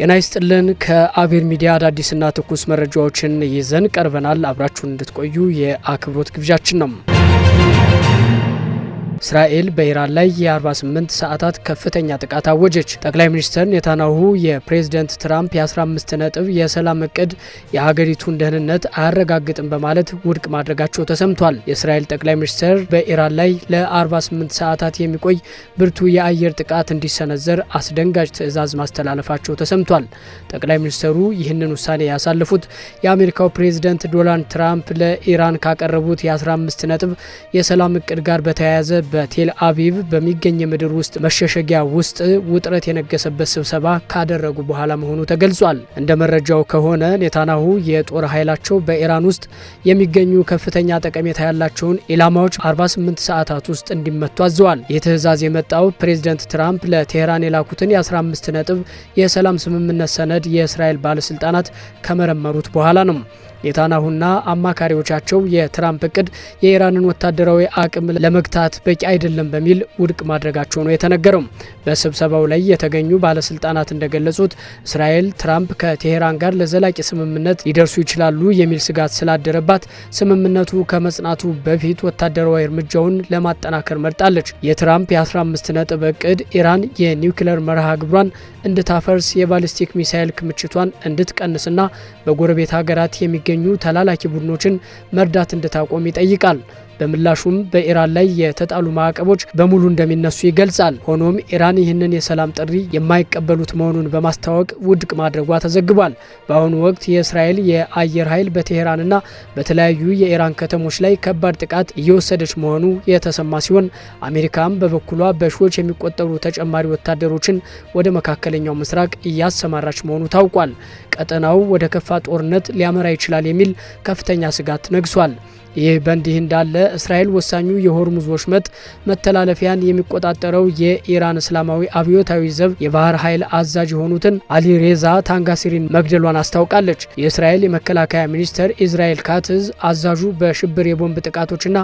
ጤና ይስጥልን ከአቤል ሚዲያ አዳዲስና ትኩስ መረጃዎችን ይዘን ቀርበናል። አብራችሁን እንድትቆዩ የአክብሮት ግብዣችን ነው። እስራኤል በኢራን ላይ የ48 ሰዓታት ከፍተኛ ጥቃት አወጀች። ጠቅላይ ሚኒስትር ኔታንያሁ የፕሬዝዳንት ትራምፕ የ15 ነጥብ የሰላም እቅድ የሀገሪቱን ደህንነት አያረጋግጥም በማለት ውድቅ ማድረጋቸው ተሰምቷል። የእስራኤል ጠቅላይ ሚኒስትር በኢራን ላይ ለ48 ሰዓታት የሚቆይ ብርቱ የአየር ጥቃት እንዲሰነዘር አስደንጋጭ ትዕዛዝ ማስተላለፋቸው ተሰምቷል። ጠቅላይ ሚኒስትሩ ይህንን ውሳኔ ያሳለፉት የአሜሪካው ፕሬዝዳንት ዶናልድ ትራምፕ ለኢራን ካቀረቡት የ15 ነጥብ የሰላም እቅድ ጋር በተያያዘ በቴል አቪቭ በሚገኝ ምድር ውስጥ መሸሸጊያ ውስጥ ውጥረት የነገሰበት ስብሰባ ካደረጉ በኋላ መሆኑ ተገልጿል። እንደ መረጃው ከሆነ ኔታንያሁ የጦር ኃይላቸው በኢራን ውስጥ የሚገኙ ከፍተኛ ጠቀሜታ ያላቸውን ኢላማዎች 48 ሰዓታት ውስጥ እንዲመቱ አዘዋል። ይህ ትዕዛዝ የመጣው ፕሬዝዳንት ትራምፕ ለቴህራን የላኩትን የ15 ነጥብ የሰላም ስምምነት ሰነድ የእስራኤል ባለስልጣናት ከመረመሩት በኋላ ነው። ኔታንያሁና አማካሪዎቻቸው የትራምፕ እቅድ የኢራንን ወታደራዊ አቅም ለመግታት በቂ አይደለም በሚል ውድቅ ማድረጋቸው ነው የተነገረው። በስብሰባው ላይ የተገኙ ባለስልጣናት እንደገለጹት እስራኤል ትራምፕ ከቴህራን ጋር ለዘላቂ ስምምነት ሊደርሱ ይችላሉ የሚል ስጋት ስላደረባት ስምምነቱ ከመጽናቱ በፊት ወታደራዊ እርምጃውን ለማጠናከር መርጣለች። የትራምፕ የ15 ነጥብ እቅድ ኢራን የኒውክሌር መርሃ ግብሯን እንድታፈርስ የባሊስቲክ ሚሳይል ክምችቷን እንድትቀንስና በጎረቤት ሀገራት የሚገኙ ተላላኪ ቡድኖችን መርዳት እንድታቆም ይጠይቃል። በምላሹም በኢራን ላይ የተጣሉ ማዕቀቦች በሙሉ እንደሚነሱ ይገልጻል። ሆኖም ኢራን ይህንን የሰላም ጥሪ የማይቀበሉት መሆኑን በማስታወቅ ውድቅ ማድረጓ ተዘግቧል። በአሁኑ ወቅት የእስራኤል የአየር ኃይል በቴህራንና በተለያዩ የኢራን ከተሞች ላይ ከባድ ጥቃት እየወሰደች መሆኑ የተሰማ ሲሆን አሜሪካም በበኩሏ በሺዎች የሚቆጠሩ ተጨማሪ ወታደሮችን ወደ መካከለኛው ምስራቅ እያሰማራች መሆኑ ታውቋል። ቀጠናው ወደ ከፋ ጦርነት ሊያመራ ይችላል የሚል ከፍተኛ ስጋት ነግሷል። ይህ በእንዲህ እንዳለ እስራኤል ወሳኙ የሆርሙዝ ወሽመጥ መተላለፊያን የሚቆጣጠረው የኢራን እስላማዊ አብዮታዊ ዘብ የባህር ኃይል አዛዥ የሆኑትን አሊ ሬዛ ታንጋሲሪን መግደሏን አስታውቃለች። የእስራኤል የመከላከያ ሚኒስትር ኢዝራኤል ካትዝ አዛዡ በሽብር የቦምብ ጥቃቶችና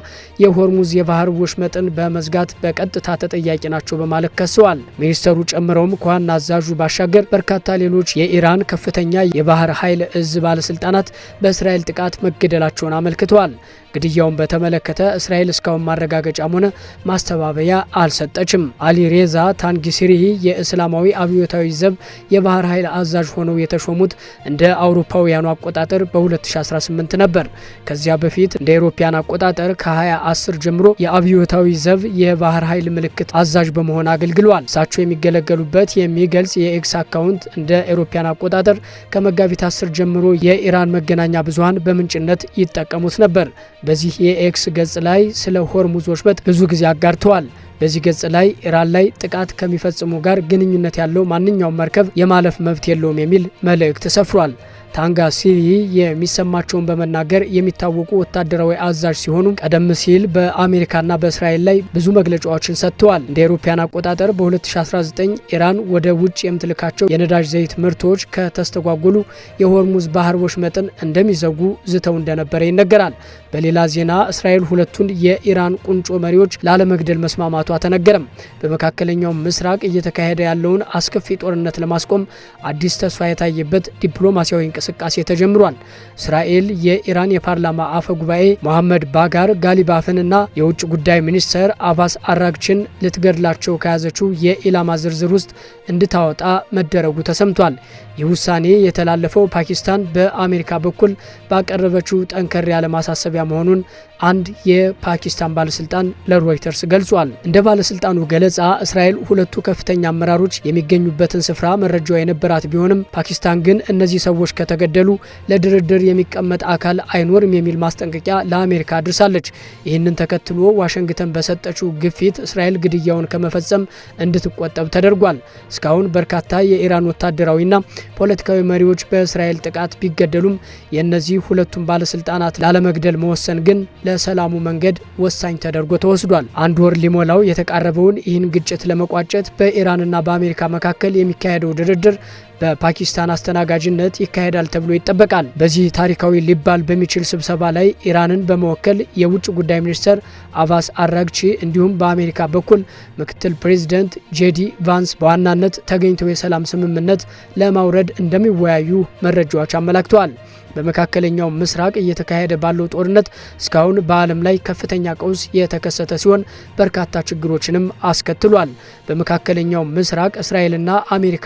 የሆርሙዝ የባህር ወሽመጥን በመዝጋት በቀጥታ ተጠያቂ ናቸው በማለት ከሰዋል። ሚኒስተሩ ጨምረውም ከዋና አዛዡ ባሻገር በርካታ ሌሎች የኢራን ከፍተኛ የባህር ኃይል እዝ ባለስልጣናት በእስራኤል ጥቃት መገደላቸውን አመልክተዋል። ግድያውን በተመለከተ እስራኤል እስካሁን ማረጋገጫም ሆነ ማስተባበያ አልሰጠችም። አሊ ሬዛ ታንጊሲሪ የእስላማዊ አብዮታዊ ዘብ የባህር ኃይል አዛዥ ሆነው የተሾሙት እንደ አውሮፓውያኑ አቆጣጠር በ2018 ነበር። ከዚያ በፊት እንደ አውሮፓውያን አቆጣጠር ከ2010 ጀምሮ የአብዮታዊ ዘብ የባህር ኃይል ምልክት አዛዥ በመሆን አገልግለዋል። እሳቸው የሚገለገሉበት የሚገልጽ የኤክስ አካውንት እንደ አውሮፓውያን አቆጣጠር ከመጋቢት 10 ጀምሮ የኢራን መገናኛ ብዙሃን በምንጭነት ይጠቀሙት ነበር። በዚህ የኤክስ ገጽ ላይ ስለ ሆርሙዝ ወሽመጥ ብዙ ጊዜ አጋርተዋል። በዚህ ገጽ ላይ ኢራን ላይ ጥቃት ከሚፈጽሙ ጋር ግንኙነት ያለው ማንኛውም መርከብ የማለፍ መብት የለውም የሚል መልእክት ሰፍሯል። ታንጋሲሪ የሚሰማቸውን በመናገር የሚታወቁ ወታደራዊ አዛዥ ሲሆኑ ቀደም ሲል በአሜሪካና በእስራኤል ላይ ብዙ መግለጫዎችን ሰጥተዋል። እንደ አውሮፓውያን አቆጣጠር በ2019 ኢራን ወደ ውጭ የምትልካቸው የነዳጅ ዘይት ምርቶች ከተስተጓጎሉ የሆርሙዝ ባህር ወሽመጥን እንደሚዘጉ ዝተው እንደነበረ ይነገራል። በሌላ ዜና እስራኤል ሁለቱን የኢራን ቁንጮ መሪዎች ላለመግደል መስማማቷ ተነገረም። በመካከለኛው ምስራቅ እየተካሄደ ያለውን አስከፊ ጦርነት ለማስቆም አዲስ ተስፋ የታየበት ዲፕሎማሲያዊ እንቅስቃሴ ተጀምሯል። እስራኤል የኢራን የፓርላማ አፈ ጉባኤ መሐመድ ባጋር ጋሊባፍንና የውጭ ጉዳይ ሚኒስትር አባስ አራግችን ልትገድላቸው ከያዘችው የኢላማ ዝርዝር ውስጥ እንድታወጣ መደረጉ ተሰምቷል። ይህ ውሳኔ የተላለፈው ፓኪስታን በአሜሪካ በኩል ባቀረበችው ጠንከር ያለ ማሳሰቢያ መሆኑን አንድ የፓኪስታን ባለስልጣን ለሮይተርስ ገልጿል። እንደ ባለስልጣኑ ገለጻ እስራኤል ሁለቱ ከፍተኛ አመራሮች የሚገኙበትን ስፍራ መረጃው የነበራት ቢሆንም ፓኪስታን ግን እነዚህ ሰዎች ከተገደሉ ለድርድር የሚቀመጥ አካል አይኖርም የሚል ማስጠንቀቂያ ለአሜሪካ አድርሳለች። ይህንን ተከትሎ ዋሽንግተን በሰጠችው ግፊት እስራኤል ግድያውን ከመፈጸም እንድትቆጠብ ተደርጓል። እስካሁን በርካታ የኢራን ወታደራዊና ፖለቲካዊ መሪዎች በእስራኤል ጥቃት ቢገደሉም የእነዚህ ሁለቱም ባለስልጣናት ላለመግደል መወሰን ግን ለሰላሙ መንገድ ወሳኝ ተደርጎ ተወስዷል። አንድ ወር ሊሞላው የተቃረበውን ይህን ግጭት ለመቋጨት በኢራንና በአሜሪካ መካከል የሚካሄደው ድርድር በፓኪስታን አስተናጋጅነት ይካሄዳል ተብሎ ይጠበቃል። በዚህ ታሪካዊ ሊባል በሚችል ስብሰባ ላይ ኢራንን በመወከል የውጭ ጉዳይ ሚኒስትር አባስ አራግቺ እንዲሁም በአሜሪካ በኩል ምክትል ፕሬዚደንት ጄዲ ቫንስ በዋናነት ተገኝተው የሰላም ስምምነት ለማውረድ እንደሚወያዩ መረጃዎች አመላክተዋል። በመካከለኛው ምስራቅ እየተካሄደ ባለው ጦርነት እስካሁን በዓለም ላይ ከፍተኛ ቀውስ የተከሰተ ሲሆን በርካታ ችግሮችንም አስከትሏል። በመካከለኛው ምስራቅ እስራኤልና አሜሪካ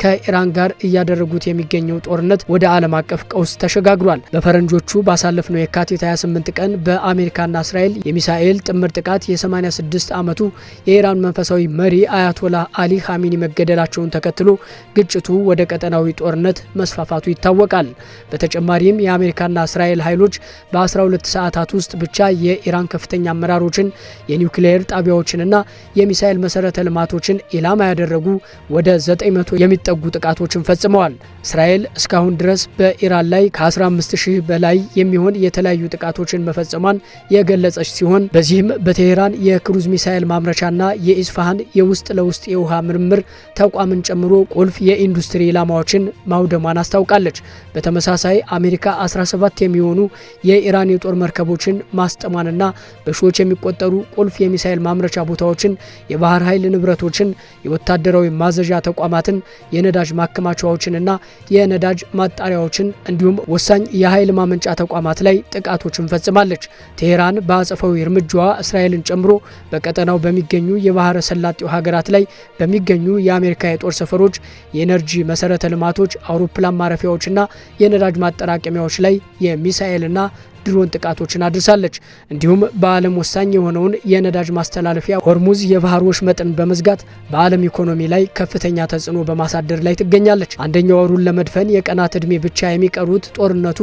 ከኢራን ጋር እያደረጉት የሚገኘው ጦርነት ወደ ዓለም አቀፍ ቀውስ ተሸጋግሯል። በፈረንጆቹ ባሳለፍነው የካቲት 28 ቀን በአሜሪካና እስራኤል የሚሳኤል ጥምር ጥቃት የ86 ዓመቱ የኢራን መንፈሳዊ መሪ አያቶላህ አሊ ኻሜኒ መገደላቸውን ተከትሎ ግጭቱ ወደ ቀጠናዊ ጦርነት መስፋፋቱ ይታወቃል። በተጨማሪም የአሜሪካና እስራኤል ኃይሎች በ12 ሰዓታት ውስጥ ብቻ የኢራን ከፍተኛ አመራሮችን፣ የኒውክሌር ጣቢያዎችንና የሚሳኤል መሰረተ ልማቶችን ኢላማ ያደረጉ ወደ 900 የሚጠጉ ጥቃቶችን ፈጽመዋል። እስራኤል እስካሁን ድረስ በኢራን ላይ ከ15000 በላይ የሚሆን የተለያዩ ጥቃቶችን መፈጸሟን የገለጸች ሲሆን በዚህም በቴሄራን የክሩዝ ሚሳኤል ማምረቻና የኢስፋሃን የውስጥ ለውስጥ የውሃ ምርምር ተቋምን ጨምሮ ቁልፍ የኢንዱስትሪ ኢላማዎችን ማውደሟን አስታውቃለች። በተመሳሳይ አሜሪካ 17 የሚሆኑ የኢራን የጦር መርከቦችን ማስጠሟንና በሺዎች የሚቆጠሩ ቁልፍ የሚሳኤል ማምረቻ ቦታዎችን፣ የባህር ኃይል ንብረቶችን፣ የወታደራዊ ማዘዣ ተቋማትን፣ የነዳጅ ማከማቻዎችንና የነዳጅ ማጣሪያዎችን እንዲሁም ወሳኝ የኃይል ማመንጫ ተቋማት ላይ ጥቃቶችን ፈጽማለች። ቴሄራን በአጸፋዊ እርምጃዋ እስራኤልን ጨምሮ በቀጠናው በሚገኙ የባህረ ሰላጤው ሀገራት ላይ በሚገኙ የአሜሪካ የጦር ሰፈሮች፣ የኤነርጂ መሰረተ ልማቶች፣ አውሮፕላን ማረፊያዎችና የነዳጅ ማጠራቀሚያዎች ላይ የሚሳኤልና ድሮን ጥቃቶችን አድርሳለች። እንዲሁም በዓለም ወሳኝ የሆነውን የነዳጅ ማስተላለፊያ ሆርሙዝ የባህር ወሽመጥን በመዝጋት በዓለም ኢኮኖሚ ላይ ከፍተኛ ተጽዕኖ በማሳደር ላይ ትገኛለች። አንደኛው ወሩን ለመድፈን የቀናት ዕድሜ ብቻ የሚቀሩት ጦርነቱ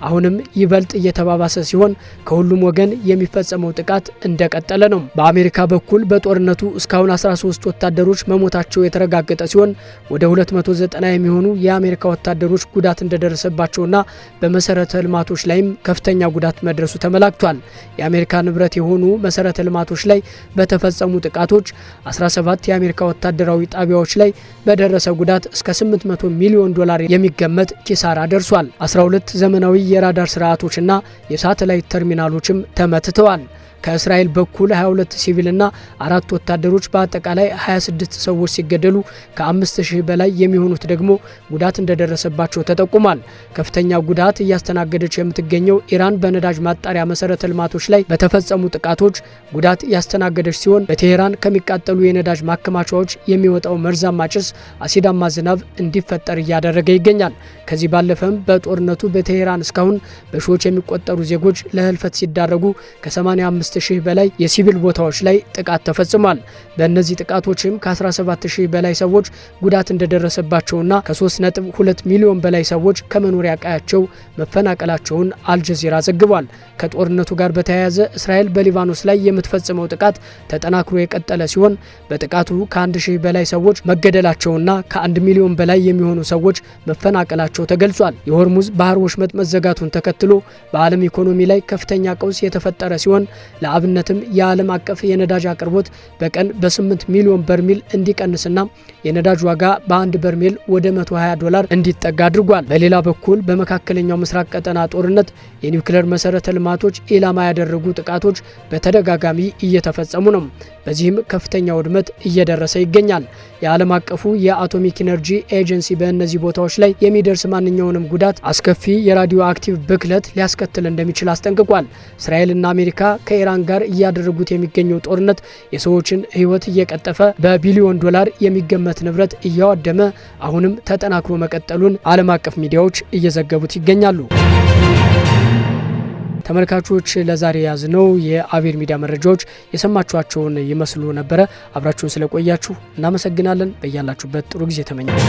አሁንም ይበልጥ እየተባባሰ ሲሆን ከሁሉም ወገን የሚፈጸመው ጥቃት እንደቀጠለ ነው። በአሜሪካ በኩል በጦርነቱ እስካሁን 13 ወታደሮች መሞታቸው የተረጋገጠ ሲሆን ወደ 290 የሚሆኑ የአሜሪካ ወታደሮች ጉዳት እንደደረሰባቸውና በመሰረተ ልማቶች ላይም ከፍተኛ ጉዳት መድረሱ ተመላክቷል። የአሜሪካ ንብረት የሆኑ መሰረተ ልማቶች ላይ በተፈጸሙ ጥቃቶች 17 የአሜሪካ ወታደራዊ ጣቢያዎች ላይ በደረሰ ጉዳት እስከ $800 ሚሊዮን የሚገመት ኪሳራ ደርሷል። 12 ዘመናዊ የራዳር ስርዓቶችና የሳተላይት ተርሚናሎችም ተመትተዋል። ከእስራኤል በኩል 22 ሲቪልና 4 ወታደሮች በአጠቃላይ 26 ሰዎች ሲገደሉ ከ5000 በላይ የሚሆኑት ደግሞ ጉዳት እንደደረሰባቸው ተጠቁሟል። ከፍተኛ ጉዳት እያስተናገደች የምትገኘው ኢራን በነዳጅ ማጣሪያ መሰረተ ልማቶች ላይ በተፈጸሙ ጥቃቶች ጉዳት ያስተናገደች ሲሆን በቴሄራን ከሚቃጠሉ የነዳጅ ማከማቻዎች የሚወጣው መርዛማ ጭስ አሲዳማ ዝናብ እንዲፈጠር እያደረገ ይገኛል። ከዚህ ባለፈም በጦርነቱ በቴሄራን እስካሁን በሺዎች የሚቆጠሩ ዜጎች ለህልፈት ሲዳረጉ ከ85 ሺህ በላይ የሲቪል ቦታዎች ላይ ጥቃት ተፈጽሟል። በእነዚህ ጥቃቶችም ከ17000 በላይ ሰዎች ጉዳት እንደደረሰባቸውና ከ3.2 ሚሊዮን በላይ ሰዎች ከመኖሪያ ቀያቸው መፈናቀላቸውን አልጀዚራ ዘግቧል። ከጦርነቱ ጋር በተያያዘ እስራኤል በሊባኖስ ላይ የምትፈጽመው ጥቃት ተጠናክሮ የቀጠለ ሲሆን በጥቃቱ ከ1000 በላይ ሰዎች መገደላቸውና ከ1 ሚሊዮን በላይ የሚሆኑ ሰዎች መፈናቀላቸው ተገልጿል። የሆርሙዝ ባህር ወሽመጥ መዘጋቱን ተከትሎ በዓለም ኢኮኖሚ ላይ ከፍተኛ ቀውስ የተፈጠረ ሲሆን ለአብነትም የዓለም አቀፍ የነዳጅ አቅርቦት በቀን በ8 ሚሊዮን በርሜል እንዲቀንስና የነዳጅ ዋጋ በአንድ በርሜል ወደ $120 እንዲጠጋ አድርጓል። በሌላ በኩል በመካከለኛው ምስራቅ ቀጠና ጦርነት የኒውክሌር መሰረተ ልማቶች ኢላማ ያደረጉ ጥቃቶች በተደጋጋሚ እየተፈጸሙ ነው። በዚህም ከፍተኛ ውድመት እየደረሰ ይገኛል። የዓለም አቀፉ የአቶሚክ ኢነርጂ ኤጀንሲ በእነዚህ ቦታዎች ላይ የሚደርስ ማንኛውንም ጉዳት አስከፊ የራዲዮ አክቲቭ ብክለት ሊያስከትል እንደሚችል አስጠንቅቋል። እስራኤልና አሜሪካ ከኢራን ጋር እያደረጉት የሚገኘው ጦርነት የሰዎችን ሕይወት እየቀጠፈ በቢሊዮን $፣ የሚገመት ንብረት እያወደመ አሁንም ተጠናክሮ መቀጠሉን ዓለም አቀፍ ሚዲያዎች እየዘገቡት ይገኛሉ። ተመልካቾች ለዛሬ ያዝነው የአቤል ሚዲያ መረጃዎች የሰማችኋቸውን ይመስሉ ነበረ። አብራችሁን ስለቆያችሁ እናመሰግናለን። በያላችሁበት ጥሩ ጊዜ ተመኘን።